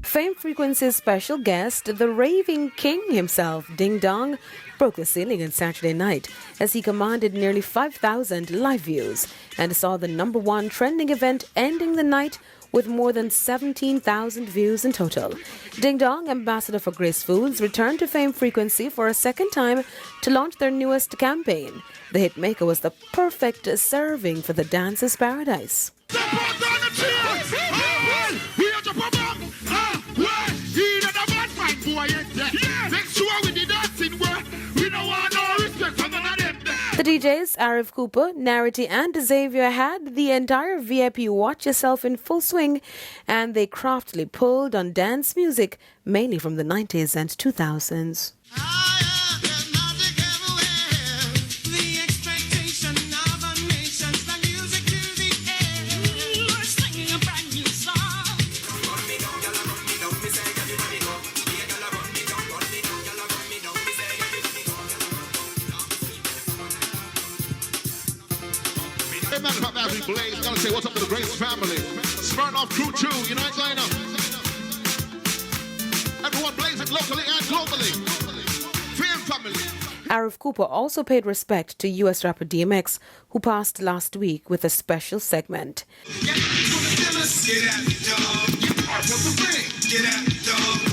Fame Frequency's special guest, the raving king himself, Ding Dong, broke the ceiling on Saturday night as he commanded nearly 5,000 live views and saw the #1 trending event ending the night with more than 17,000 views in total. Ding Dong, ambassador for Grace Foods, returned to Fame Frequency for a second time to launch their newest campaign. The hitmaker was the perfect serving for the dancer's paradise. The DJs, Arif Cooper, Narity and Xavier had the entire VIP watch yourself in full swing, and they craftily pulled on dance music, mainly from the 90s and 2000s. Hey man, pop as we blaze, gotta say what's up to the Grace family. Smirnoff Crew 2, you know what I'm saying? Everyone blazing locally and globally. Fame family. Arif Cooper also paid respect to US rapper DMX, who passed last week with a special segment. Get at the dog. Get at the dog.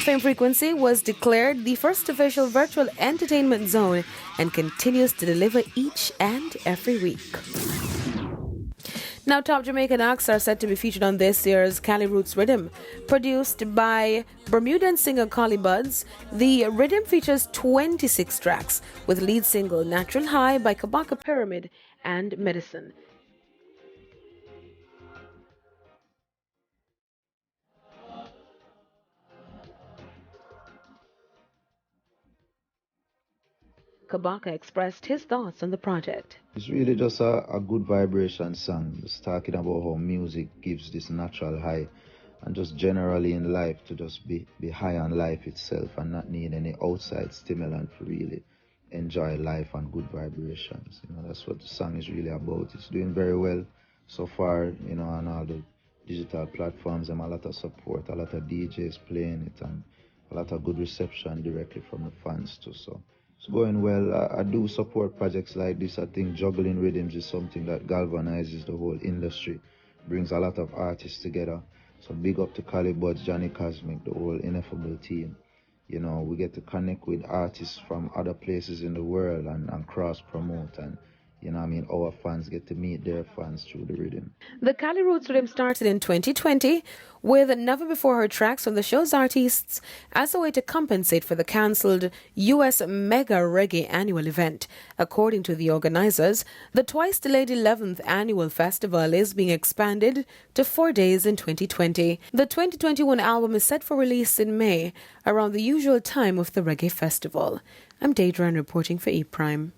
Fame Frequency was declared the first official virtual entertainment zone and continues to deliver each and every week. Now, top Jamaican acts are set to be featured on this year's Cali Roots Rhythm. Produced by Bermudan singer Collie Buds, the rhythm features 26 tracks, with lead single Natural High by Kabaka Pyramid and Medicine. Kabaka expressed his thoughts on the project. It's really just a good vibration song. Just talking about how music gives this natural high, and just generally in life to just be high on life itself and not need any outside stimulant to really enjoy life and good vibrations. You know, that's what the song is really about. It's doing very well so far, you know, on all the digital platforms, and a lot of support, a lot of DJs playing it, and a lot of good reception directly from the fans too. So it's going well. I do support projects like this. I think juggling rhythms is something that galvanizes the whole industry, brings a lot of artists together. So big up to Collie Buds, Johnny Cosmic, the whole Ineffable team. You know, we get to connect with artists from other places in the world and cross-promote, and you know what I mean, our fans get to meet their fans through the rhythm. The Cali Roots Rhythm started in 2020 with never-before-heard tracks from the show's artists as a way to compensate for the cancelled US Mega Reggae annual event. According to the organizers, the twice-delayed 11th annual festival is being expanded to 4 days in 2020. The 2021 album is set for release in May, around the usual time of the Reggae Festival. I'm Daedran reporting for E! Prime.